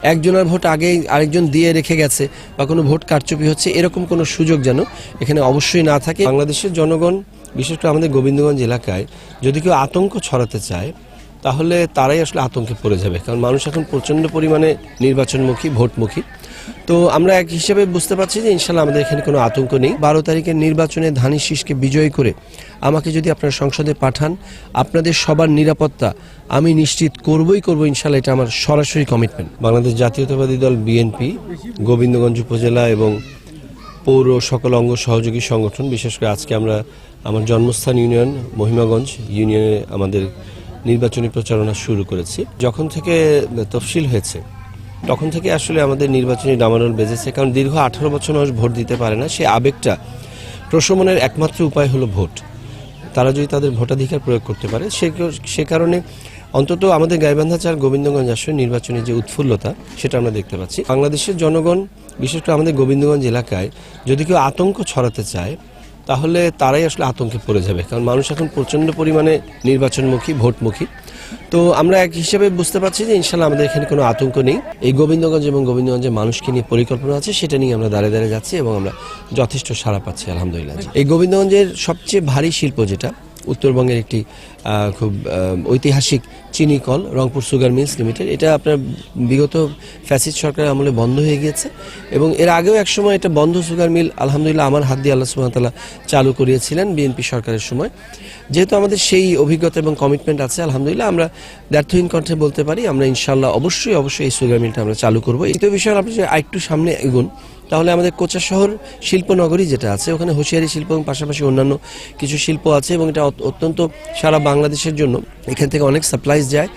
একজনের ভোট আগেই আরেকজন দিয়ে রেখে গেছে বা কোনো ভোট কারচুপি হচ্ছে এরকম কোনো সুযোগ যেন এখানে অবশ্যই না থাকে। বাংলাদেশের জনগণ বিশেষ করে আমাদের গোবিন্দগঞ্জ এলাকায় যদি কেউ আতঙ্ক ছড়াতে চায় তাহলে তারাই আসলে আতঙ্কে পড়ে যাবে, কারণ মানুষ এখন প্রচণ্ড পরিমাণে নির্বাচনমুখী, ভোটমুখী। তো আমরা এক হিসেবে বুঝতে পারছি যে ইনশাল্লাহ আমাদের এখানে কোনো আতঙ্ক নেই। 12 তারিখের নির্বাচনে ধানের শীষকে বিজয়ী করে আমাকে যদি আপনারা সংসদে পাঠান, আপনাদের সবার নিরাপত্তা আমি নিশ্চিত করবই করব ইনশাল্লাহ, এটা আমার সরাসরি কমিটমেন্ট। বাংলাদেশ জাতীয়তাবাদী দল বিএনপি গোবিন্দগঞ্জ উপজেলা এবং পৌর সকল অঙ্গ সহযোগী সংগঠন, বিশেষ করে আজকে আমরা আমার জন্মস্থান ইউনিয়ন মহিমাগঞ্জ ইউনিয়নে আমাদের নির্বাচনী প্রচারণা শুরু করেছি। যখন থেকে তফসিল হয়েছে তখন থেকে আসলে আমাদের নির্বাচনী ডামাডোল বেজেছে, কারণ দীর্ঘ 18 বছর মানুষ ভোট দিতে পারে না। সেই আবেগটা প্রশমনের একমাত্র উপায় হলো ভোট। তারা যদি তাদের ভোটাধিকার প্রয়োগ করতে পারে, সে কারণে অন্তত আমাদের গাইবান্ধা 4 গোবিন্দগঞ্জ আসলে নির্বাচনী যে উৎফুল্লতা সেটা আমরা দেখতে পাচ্ছি। বাংলাদেশের জনগণ বিশেষ করে আমাদের গোবিন্দগঞ্জ এলাকায় যদি কেউ আতঙ্ক ছড়াতে চায় তাহলে তারাই আসলে আতঙ্কে পড়ে যাবে, কারণ মানুষ এখন প্রচণ্ড পরিমাণে নির্বাচনমুখী, ভোটমুখী। তো আমরা এক হিসেবে বুঝতে পারছি যে ইনশাল্লাহ আমাদের এখানে কোনো আতঙ্ক নেই। এই গোবিন্দগঞ্জ এবং গোবিন্দগঞ্জের মানুষকে নিয়ে পরিকল্পনা আছে, সেটা নিয়ে আমরা দাঁড়িয়ে দাঁড়িয়ে যাচ্ছি এবং আমরা যথেষ্ট সাড়া পাচ্ছি আলহামদুলিল্লাহ। এই গোবিন্দগঞ্জের সবচেয়ে ভারী শিল্প যেটা উত্তরবঙ্গের একটি খুব ঐতিহাসিক চিনি কল রংপুর সুগার মিলস লিমিটেড, এটা আপনার বিগত ফ্যাসিস্ট সরকারের আমলে বন্ধ হয়ে গিয়েছে এবং এর আগেও একসময় এটা বন্ধ সুগার মিল আলহামদুলিল্লাহ আমার হাত দিয়ে আল্লাহ সুবহানাহু ওয়া তাআলা চালু করিয়েছিলেন বিএনপি সরকারের সময়। যেহেতু আমাদের সেই অভিজ্ঞতা এবং কমিটমেন্ট আছে আলহামদুলিল্লাহ, আমরা ব্যর্থহীন কণ্ঠে বলতে পারি আমরা ইনশাআল্লাহ অবশ্যই এই সুগার মিলটা আমরা চালু করবো। দ্বিতীয় বিষয়, আপনি যদি আরেকটু সামনে এগুন তাহলে আমাদের কোচা শহর শিল্পনগরী যেটা আছে, ওখানে হুঁশিয়ারি শিল্প এবং পাশাপাশি অন্যান্য কিছু শিল্প আছে এবং এটা অত্যন্ত সারা বাংলাদেশের জন্য এখান থেকে অনেক সাপ্লাইজ যায়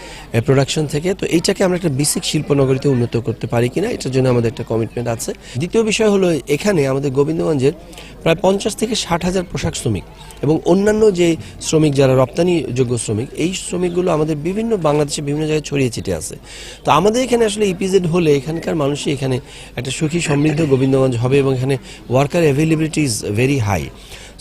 প্রোডাকশন থেকে। তো এইটাকে আমরা একটা বেসিক শিল্পনগরীতে উন্নত করতে পারি কিনা, এটার জন্য আমাদের একটা কমিটমেন্ট আছে। দ্বিতীয় বিষয় হলো, এখানে আমাদের গোবিন্দগঞ্জের প্রায় 50 থেকে 60 হাজার পোশাক শ্রমিক এবং অন্যান্য যে শ্রমিক যারা রপ্তানি যোগ্য শ্রমিক, এই শ্রমিকগুলো আমাদের বিভিন্ন বাংলাদেশের বিভিন্ন জায়গায় ছড়িয়ে ছিটে আছে। তো আমাদের এখানে আসলে ইপিজেড হলে এখানকার মানুষই এখানে একটা সুখী সমৃদ্ধ গোবিন্দগঞ্জ হবে এবং এখানে worker availability is very high.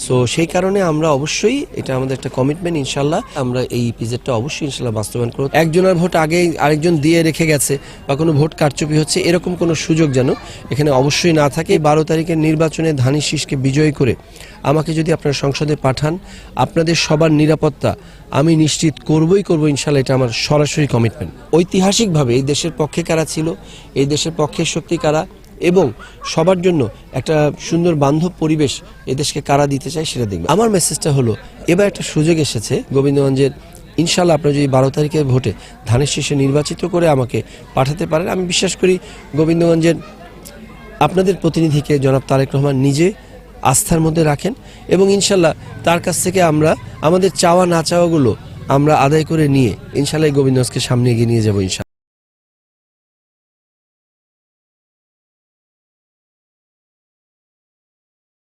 So সেই কারণে আমরা অবশ্যই, এটা আমাদের একটা কমিটমেন্ট, ইনশাল্লাহ আমরা এই ইপিজেডটা অবশ্যই ইনশাল্লাহ বাস্তবায়ন করব। একজনের ভোট আগেই আরেকজন দিয়ে রেখে গেছে বা কোনো ভোট কারচুপি হচ্ছে এরকম কোনো সুযোগ যেন এখানে অবশ্যই না থাকে। 12 তারিখের নির্বাচনে ধানের শীষকে বিজয়ী করে আমাকে যদি আপনারা সংসদে পাঠান, আপনাদের সবার নিরাপত্তা আমি নিশ্চিত করবই করব ইনশাল্লাহ, এটা আমার সরাসরি কমিটমেন্ট। ঐতিহাসিকভাবে এই দেশের পক্ষে কারা ছিল, এই দেশের পক্ষের শক্তি কারা এবং সবার জন্য একটা সুন্দর বান্ধব পরিবেশ এদেশকে কারা দিতে চায় সেটা দেখবে। আমার মেসেজটা হলো, এবার একটা সুযোগ এসেছে গোবিন্দগঞ্জের, ইনশাল্লাহ আপনারা যদি 12 তারিখের ভোটে ধানের শীষে নির্বাচিত করে আমাকে পাঠাতে পারেন, আমি বিশ্বাস করি গোবিন্দগঞ্জের আপনাদের প্রতিনিধিকে জনাব তারেক রহমান নিজে আস্থার মধ্যে রাখেন এবং ইনশাল্লাহ তার কাছ থেকে আমরা আমাদের চাওয়া না চাওয়াগুলো আমরা আদায় করে নিয়ে ইনশাল্লাহ গোবিন্দগঞ্জকে সামনে এগিয়ে নিয়ে যাবো ইনশাল্লাহ।